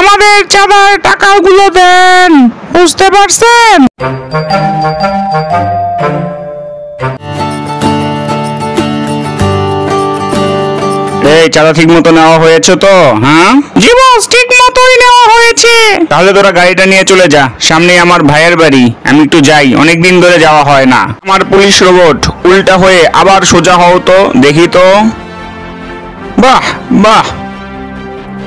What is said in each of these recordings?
আমাদের চাঁদার টাকাগুলো দেন, বুঝতে পারছেন? এই চাঁদা ঠিক মতো নেওয়া হয়েছে তো? হ্যাঁ জি বস, ঠিক মতোই নেওয়া হয়েছে। তাহলে তোরা গাড়িটা নিয়ে চলে যা, সামনে আমার ভাইয়ের বাড়ি, আমি একটু যাই, অনেকদিন ধরে যাওয়া হয় না। আমার পুলিশ রোবট উল্টা হয়ে আবার সোজা হও তো, দেখি তো। বাহ বাহ,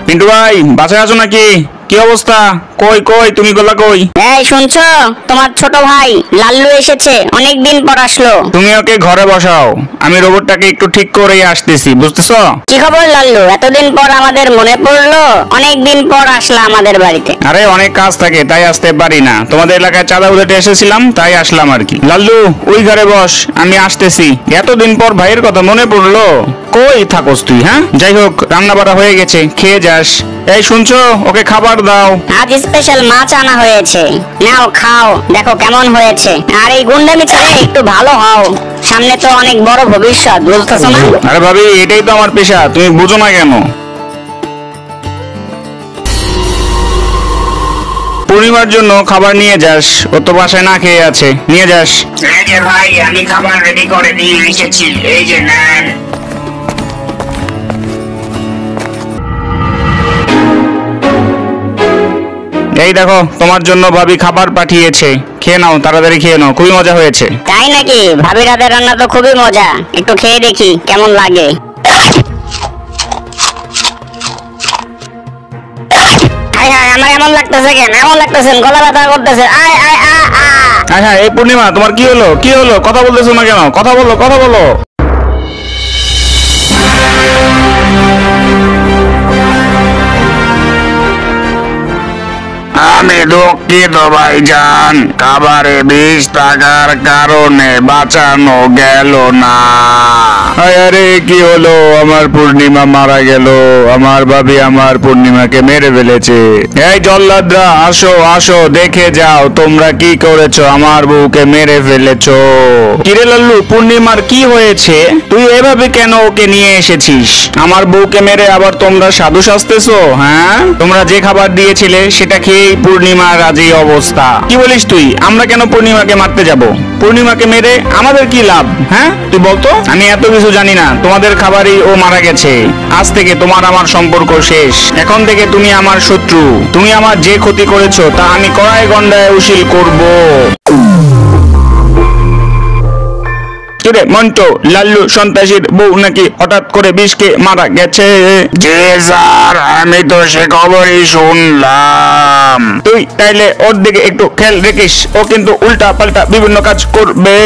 পিন্টু ভাই বাসায় আছো নাকি? কি অবস্থা? কই কই তুমি গলা কই? এই শুনছো, তোমার ছোট ভাই লাল্লু এসেছে, অনেকদিন পর আসলো। তুমি ওকে ঘরে বসাও, আমি রোবটটাকে একটু ঠিক করেই আসতেছি, বুঝতেছো? কি খবর লাল্লু, এতদিন পর আমাদের মনে পড়লো? অনেকদিন পর আসলা আমাদের বাড়িতে। আরে অনেক কাজ থাকে তাই আসতে পারি না, তোমাদের এলাকায় চাঁদা উঠাতে এসেছিলাম তাই আসলাম আর কি। লাল্লু ওই ঘরে বস, আমি আসতেছি। এতদিন পর ভাইয়ের কথা মনে পড়লো। কই থাকোস তুই? হ্যাঁ যাই হোক, রান্না বাড়া হয়ে গেছে, খেয়ে যাস। এই শুনছো, ওকে খাবার দাও। আজ স্পেশাল মাছ আনা হয়েছে, নাও খাও, দেখো কেমন হয়েছে। আর এই গুন্ডামি ছেড়ে একটু ভালো হও, সামনে তো অনেক বড় ভবিষ্যৎ, বুঝতেছো না? আরে ভাবি, এটাই তো আমার পেশা, তুমি বুঝো না কেন? পূর্ণিমার জন্য খাবার নিয়ে যাস, ও তো বাসায় না খেয়ে আছে, নিয়ে যাস। এই যে ভাই, আমি খাবার রেডি করে দিয়ে এসেছি, এই যে নেন। এই দেখো, তোমার জন্য ভাবি খাবার পাঠিয়েছে, খেয়ে নাও, তাড়াতাড়ি খেয়ে নাও, খুবই মজা হয়েছে। তাই নাকি? ভাবির হাতের রান্না তো খুবই মজা, একটু খেয়ে দেখি কেমন লাগে। হাই হাই, আমার এমন লাগতেছে কেন? এমন লাগতেছে, গলা ব্যথা করতেছে। আয় আয় আ আ। হ্যাঁ, এই পূর্ণিমা তোমার কি হলো? কি হলো? কথা বলতেছো না কেন? কথা বলো, কথা বলো। আমি দুঃখিত ভাইজান, খাবারে বিষ থাকার কারণে বাঁচানো গেল না। আরে কি হলো? আমার পূর্ণিমা মারা গেল, আমার ভাবি আমার পূর্ণিমাকে মেরে ফেলেছে। এই জল্লাদরা, আসো আসো, দেখে যাও তোমরা কি করেছো, আমার বউকে মেরে ফেলেছো। কিরে লাল্লু, পূর্ণিমার কি হয়েছে? তুই এভাবে কেন ওকে নিয়ে এসেছিস? আমার বউকে মেরে আবার তোমরা সাধু সাজতেছো? হ্যাঁ, তোমরা যে খাবার দিয়েছিলে সেটা খেয়ে পূর্ণিমার আজ এই অবস্থা। কি বলিস তুই? আমরা কেন পূর্ণিমাকে মারতে যাব? পূর্ণিমাকে মেরে আমাদের কি লাভ? হ্যাঁ তুই বলতো। আমি এত কিছু জানি না, তোমাদের খাবারই ও মারা গেছে। আজ থেকে তোমার আমার সম্পর্ক শেষ, এখন থেকে তুমি আমার শত্রু। তুমি আমার যে ক্ষতি করেছো তা আমি কড়াই গন্ডায় উশিল করব। কিরে মন্টু, লাল্লু সন্ত্রাসীর বউ নাকি হঠাৎ করে বিষকে মারা গেছে? জি স্যার, আমি তো সে খবরই শুনলাম। তুই তাইলে ওর দিকে একটু খেয়াল রেখিস, ও কিন্তু উল্টা পাল্টা বিভিন্ন কাজ করবে।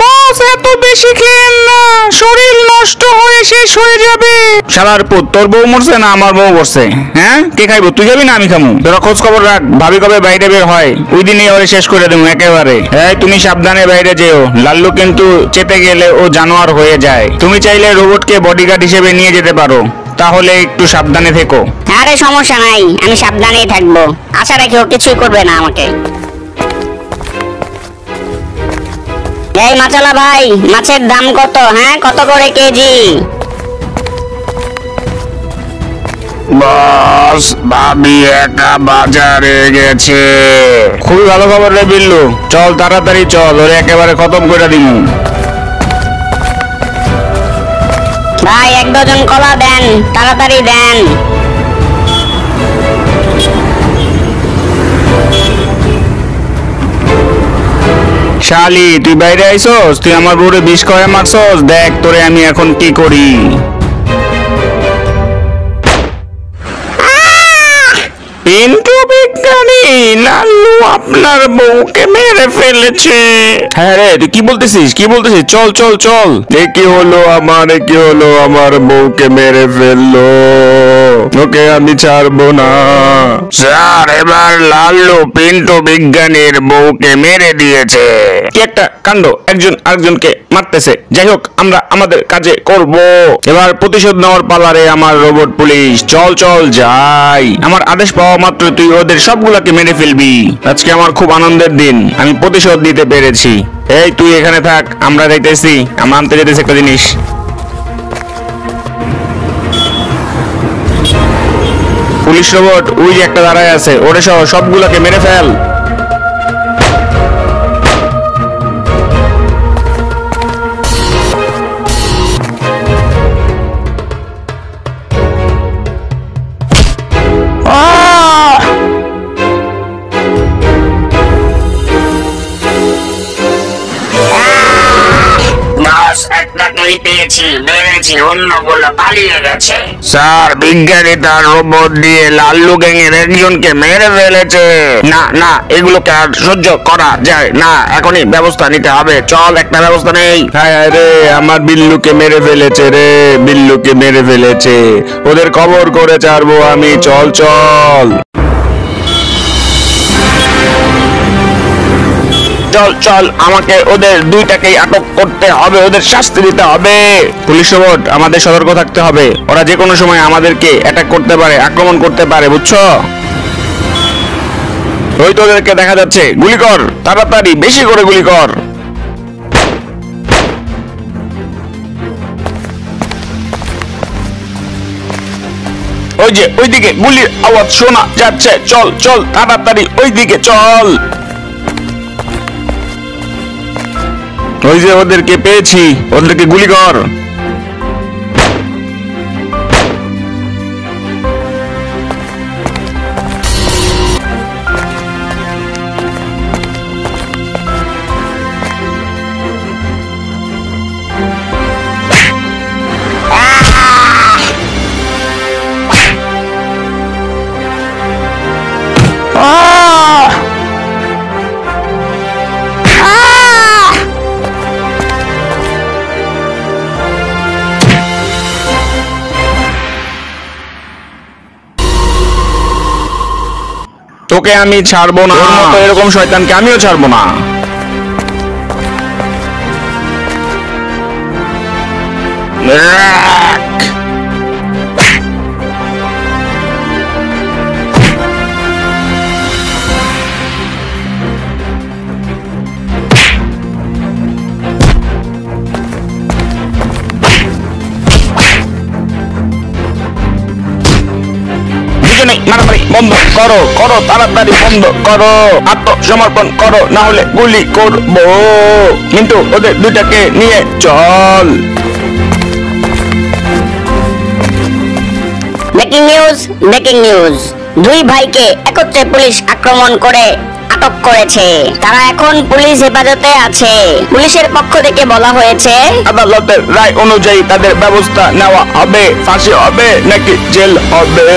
বস এত বেশি খেয়েন না, শরীর নষ্ট হয়ে শেষ হয়ে যাবে। শালার পুত, তোর বউ মরছে না আমার বউ মরছে? হ্যাঁ, কে খাইবো? তুই খাবি না আমি খামু? তোরা খোঁজ খবর রাখ, ভাবি কবে বাইরে বের হয়, ওই দিনই ওরে শেষ করে দেবো একেবারে। এই তুমি সাবধানে বাইরে যেও, লাল্লু কিন্তু চেতে গেলে ও জানোয়ার হয়ে যায়। তুমি চাইলে রোবটকে বডিগার্ড হিসেবে নিয়ে যেতে পারো, তাহলে একটু সাবধানে থেকো। আরে সমস্যা নাই, আমি সাবধানেই থাকবো, আশা রাখি ও কিছুই করবে না আমাকে। এই মাছালা ভাই, মাছের দাম কত? হ্যাঁ, কত করে কেজি? বস, ভাবি একা বাজারে গেছে। খুবই ভালো খবর রে বিল্লু, চল তাড়াতাড়ি চল, ওরে একেবারে খতম করে দিমু। ভাই 1 ডজন কলা দেন, তাড়াতাড়ি দেন। শালি, তুই বাইরে আইছস? তুই আমার বউরে বিষ করে মারছস? দেখ তোরে আমি এখন কি করি। পিন্টু বিজ্ঞানী, লাল্লু আপনার বউকে মেরে ফেলেছে। হ্যাঁ রে, তুই কি বলতেছিস? কি বলতেছিস? চল চল চল। কি হলো আমার বউকে মেরে ফেললো, ওকে আমি ছাড়বো না। স্যার, এবার লাল্লু পিন্টু বিজ্ঞানীর বউকে মেরে দিয়েছে। কি একটা কাণ্ড, একজন আরেকজনকে মারতেছে। যাই হোক, আমরা আমাদের কাজে করব। এবার প্রতিশোধ নেওয়ার পালারে আমার রোবট পুলিশ। চল চল যাই, আমার আদেশ পাওয়া মাত্র তুই ওদের ওদের সবগুলোকে মেরে ফেলবি। আজকে আমার খুব আনন্দের দিন, আমি প্রতিশোধ দিতে পেরেছি। এই তুই এখানে থাক, আমরা যাইতেছি, আমরা আনতে যেতেছি একটা জিনিস। পুলিশ রোবট ওই যে একটা দাঁড়ায় আছে, ওরে সহ সবগুলোকে মেরে ফেল। বস, একটা ক্লু পেয়েছি, মেরেছি, অন্যগুলো পালিয়ে গেছে। স্যার, বিজ্ঞানী তার রোবট দিয়ে লাল্লু গ্যাং এর একজনকে মেরে ফেলেছে। না না, এগুলোকে আর সহ্য করা যায় না, এখনই ব্যবস্থা নিতে হবে। চল, একটা ব্যবস্থা নেই। হায় হায় রে, আমার বিল্লুকে মেরে ফেলেছে রে, বিল্লুকে মেরে ফেলেছে। ওদের কবর করে ছাড়বো আমি, চল চল। চল চল, আমাকে ওদের দুইটাকেই আটক করতে হবে, ওদের শাস্তি দিতে হবে। পুলিশ রোবট, আমাদের সতর্ক থাকতে হবে, ওরা যে কোনো সময় আমাদেরকে অ্যাটাক করতে পারে, আক্রমণ করতে পারে, বুঝছো? ওই তো ওদেরকে দেখা যাচ্ছে, গুলি কর তাড়াতাড়ি, বেশি করে গুলি কর। ওই যে ওইদিকে গুলির আওয়াজ শোনা যাচ্ছে, চল চল তাড়াতাড়ি ওইদিকে চল। ওই যে ওদেরকে পেয়েছি, ওদেরকে গুলি কর। তোকে আমি ছাড়বো না, তোর মতো এরকম শয়তানকে আমিও ছাড়বো না। মারামারি বন্ধ করো, করো তাড়াতাড়ি বন্ধ করো, আত্মসমর্পণ করো, না হলে গুলি করবো। কিন্তু ওদের দুইটাকে নিয়ে চল। Breaking news, breaking news. দুই ভাইকে একত্রে পুলিশ আক্রমণ করে আটক করেছে, তারা এখন পুলিশ হেফাজতে আছে। পুলিশের পক্ষ থেকে বলা হয়েছে আদালতের রায় অনুযায়ী তাদের ব্যবস্থা নেওয়া হবে, ফাঁসি হবে নাকি জেল হবে।